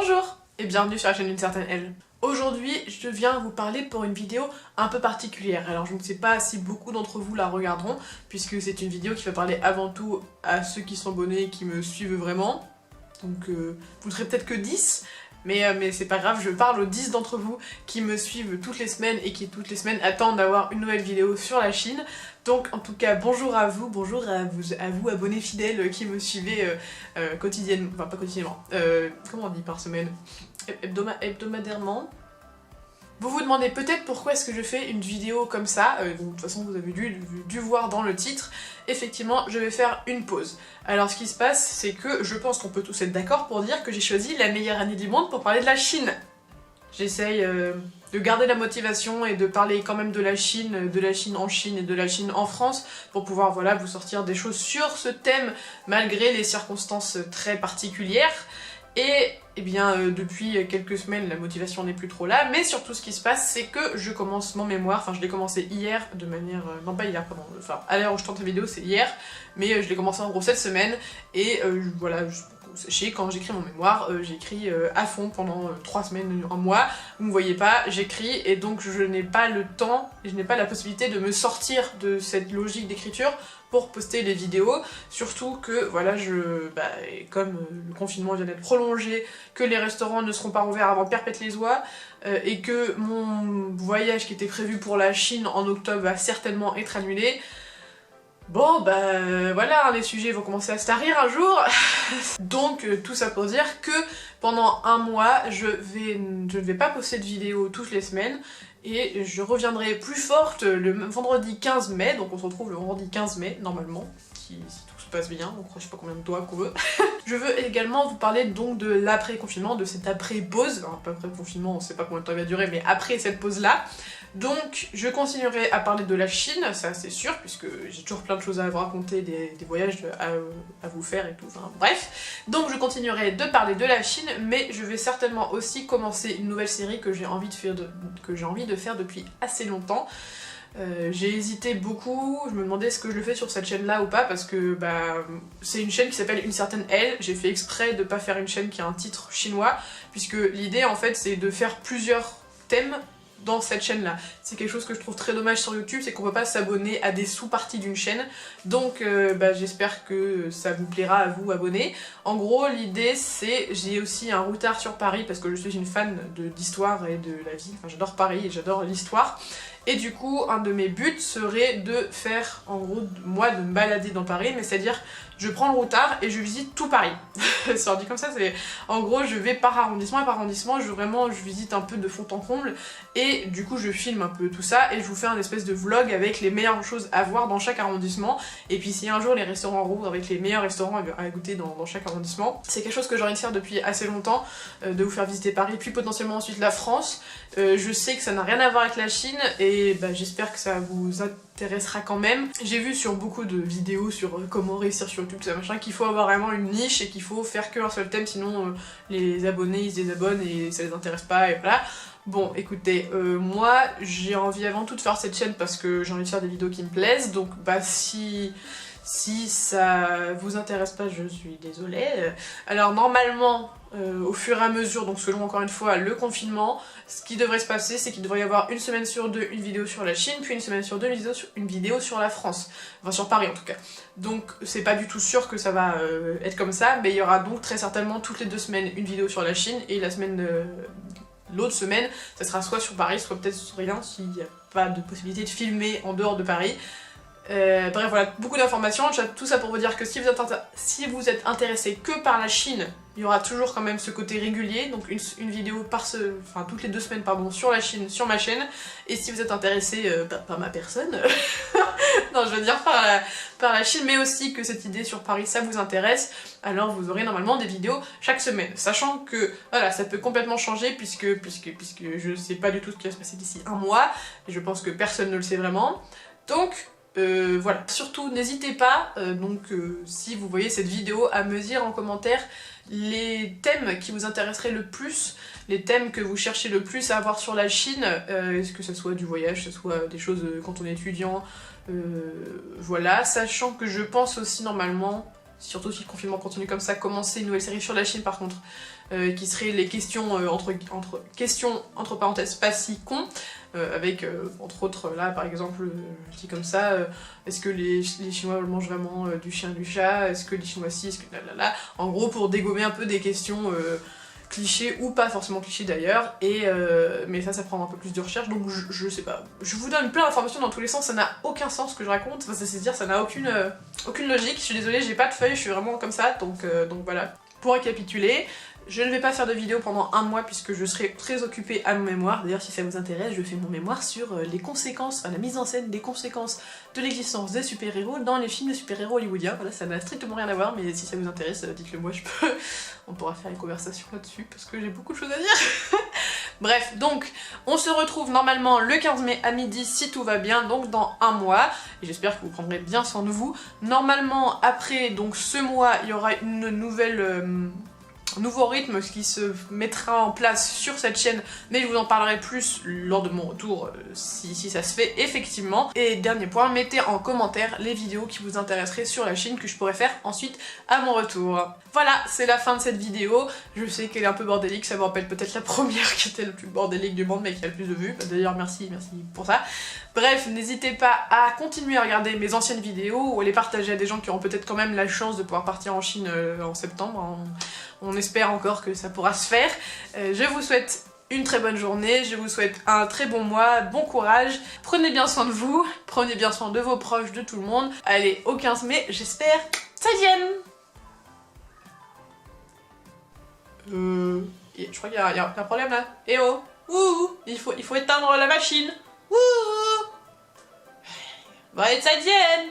Bonjour et bienvenue sur la chaîne d'une certaine Elle. Aujourd'hui, je viens vous parler pour une vidéo un peu particulière. Alors je ne sais pas si beaucoup d'entre vous la regarderont, puisque c'est une vidéo qui va parler avant tout à ceux qui sont abonnés et qui me suivent vraiment. Donc vous ne serez peut-être que 10, mais c'est pas grave, je parle aux 10 d'entre vous qui me suivent toutes les semaines et qui toutes les semaines attendent d'avoir une nouvelle vidéo sur la Chine. Donc en tout cas, bonjour à vous abonnés fidèles qui me suivez quotidiennement, enfin pas quotidiennement, comment on dit par semaine, hebdomadairement. Vous vous demandez peut-être pourquoi est-ce que je fais une vidéo comme ça, de toute façon vous avez dû voir dans le titre, effectivement je vais faire une pause. Alors ce qui se passe c'est que je pense qu'on peut tous être d'accord pour dire que j'ai choisi la meilleure année du monde pour parler de la Chine. J'essaye de garder la motivation et de parler quand même de la Chine en Chine et de la Chine en France pour pouvoir voilà, vous sortir des choses sur ce thème malgré les circonstances très particulières. Et eh bien depuis quelques semaines la motivation n'est plus trop là, mais surtout ce qui se passe c'est que je commence mon mémoire, enfin je l'ai commencé hier de manière, non pas hier pardon, enfin à l'heure où je tourne cette vidéo c'est hier, mais je l'ai commencé en gros cette semaine et voilà, sachez quand j'écris mon mémoire, j'écris à fond pendant 3 semaines, un mois, vous me voyez pas, j'écris et donc je n'ai pas le temps, et je n'ai pas la possibilité de me sortir de cette logique d'écriture pour poster les vidéos, surtout que voilà, comme le confinement vient d'être prolongé, que les restaurants ne seront pas ouverts avant perpète les oies, et que mon voyage qui était prévu pour la Chine en octobre va certainement être annulé. Bon bah voilà, les sujets vont commencer à se tarir un jour. Donc tout ça pour dire que pendant un mois, je ne vais pas poster de vidéos toutes les semaines et je reviendrai plus forte le vendredi 15 mai, donc on se retrouve le vendredi 15 mai normalement, si tout se passe bien, donc je sais pas combien de doigts qu'on veut. Je veux également vous parler donc de l'après-confinement, de cette après-pause, enfin pas après-confinement, on sait pas combien de temps il va durer, mais après cette pause-là. Donc je continuerai à parler de la Chine, ça c'est sûr, puisque j'ai toujours plein de choses à vous raconter, des voyages à vous faire et tout, enfin bref. Donc je continuerai de parler de la Chine, mais je vais certainement aussi commencer une nouvelle série que j'ai envie de faire depuis assez longtemps. J'ai hésité beaucoup, je me demandais est-ce que je le fais sur cette chaîne là ou pas parce que bah, c'est une chaîne qui s'appelle Une certaine Elle, j'ai fait exprès de pas faire une chaîne qui a un titre chinois puisque l'idée en fait c'est de faire plusieurs thèmes dans cette chaîne là. C'est quelque chose que je trouve très dommage sur YouTube, c'est qu'on peut pas s'abonner à des sous-parties d'une chaîne, donc bah, j'espère que ça vous plaira à vous abonner. En gros l'idée c'est, j'ai aussi un routard sur Paris parce que je suis une fan d'histoire et de la vie, enfin j'adore Paris et j'adore l'histoire. Et du coup, un de mes buts serait de faire, en gros, moi, de me balader dans Paris, mais c'est-à-dire, je prends le routard et je visite tout Paris. Ça dit comme ça, c'est... En gros, je vais par arrondissement et par arrondissement, je visite un peu de fond en comble, et du coup, je filme un peu tout ça, et je vous fais un espèce de vlog avec les meilleures choses à voir dans chaque arrondissement, et puis si un jour les restaurants rouvrent avec les meilleurs restaurants à goûter dans chaque arrondissement, c'est quelque chose que j'ai envie de faire depuis assez longtemps, de vous faire visiter Paris, puis potentiellement ensuite la France. Je sais que ça n'a rien à voir avec la Chine, et bah, j'espère que ça vous intéressera quand même. J'ai vu sur beaucoup de vidéos sur comment réussir sur YouTube, tout ça machin, qu'il faut avoir vraiment une niche et qu'il faut faire qu'un seul thème, sinon les abonnés ils se désabonnent et ça les intéresse pas, et voilà. Bon, écoutez, moi j'ai envie avant tout de faire cette chaîne parce que j'ai envie de faire des vidéos qui me plaisent, donc bah si ça vous intéresse pas, je suis désolée. Alors normalement, au fur et à mesure, donc selon encore une fois le confinement, ce qui devrait se passer, c'est qu'il devrait y avoir une semaine sur deux une vidéo sur la Chine, puis une semaine sur deux une vidéo sur la France. Enfin sur Paris en tout cas. Donc c'est pas du tout sûr que ça va être comme ça, mais il y aura donc très certainement toutes les 2 semaines une vidéo sur la Chine, et la semaine... l'autre semaine, ça sera soit sur Paris, soit peut-être sur rien s'il n'y a pas de possibilité de filmer en dehors de Paris. Bref voilà, beaucoup d'informations, tout ça pour vous dire que si vous êtes intéressé que par la Chine, il y aura toujours quand même ce côté régulier, donc une vidéo toutes les 2 semaines pardon, sur la Chine, sur ma chaîne, et si vous êtes intéressé par ma personne, non je veux dire par la Chine, mais aussi que cette idée sur Paris ça vous intéresse, alors vous aurez normalement des vidéos chaque semaine, sachant que voilà, ça peut complètement changer puisque je sais pas du tout ce qui va se passer d'ici un mois, et je pense que personne ne le sait vraiment, donc voilà. Surtout n'hésitez pas, si vous voyez cette vidéo, à me dire en commentaire les thèmes qui vous intéresseraient le plus, les thèmes que vous cherchez le plus à avoir sur la Chine, est-ce que ce soit du voyage, que ce soit des choses quand on est étudiant, voilà, sachant que je pense aussi normalement surtout si le confinement continue comme ça, commencer une nouvelle série sur la Chine par contre, qui serait les questions questions entre parenthèses pas si con, avec entre autres là par exemple, je dis comme ça, est-ce que les Chinois mangent vraiment du chien et du chat, est-ce que les Chinois si, est-ce que là, en gros pour dégommer un peu des questions clichés ou pas forcément clichés d'ailleurs, et mais ça prend un peu plus de recherche, donc je sais pas. Je vous donne plein d'informations dans tous les sens, ça n'a aucun sens ce que je raconte, enfin, c'est dire ça n'a aucune logique, je suis désolée, j'ai pas de feuilles, je suis vraiment comme ça, donc voilà. Pour récapituler, je ne vais pas faire de vidéo pendant un mois puisque je serai très occupée à mon mémoire. D'ailleurs, si ça vous intéresse, je fais mon mémoire sur les conséquences, enfin la mise en scène des conséquences de l'existence des super-héros dans les films de super-héros hollywoodiens. Voilà, ça n'a strictement rien à voir, mais si ça vous intéresse, dites-le moi, on pourra faire une conversation là-dessus parce que j'ai beaucoup de choses à dire. Bref, donc, on se retrouve normalement le 15 mai à midi si tout va bien, donc dans un mois. Et j'espère que vous prendrez bien soin de vous. Normalement, après donc ce mois, il y aura une nouvelle... nouveau rythme qui se mettra en place sur cette chaîne, mais je vous en parlerai plus lors de mon retour si ça se fait effectivement. Et dernier point, mettez en commentaire les vidéos qui vous intéresseraient sur la chaîne que je pourrais faire ensuite à mon retour. Voilà, c'est la fin de cette vidéo. Je sais qu'elle est un peu bordélique, ça me rappelle peut-être la première qui était le plus bordélique du monde mais qui a le plus de vues. D'ailleurs merci pour ça. Bref, n'hésitez pas à continuer à regarder mes anciennes vidéos ou à les partager à des gens qui auront peut-être quand même la chance de pouvoir partir en Chine en septembre. On espère encore que ça pourra se faire. Je vous souhaite une très bonne journée, je vous souhaite un très bon mois, bon courage, prenez bien soin de vous, prenez bien soin de vos proches, de tout le monde. Allez, au 15 mai, j'espère, ça vienne. Je crois qu'il y a un problème là. Eh oh, ouh, il faut éteindre la machine. Ouh. Bon, allez, ça vienne.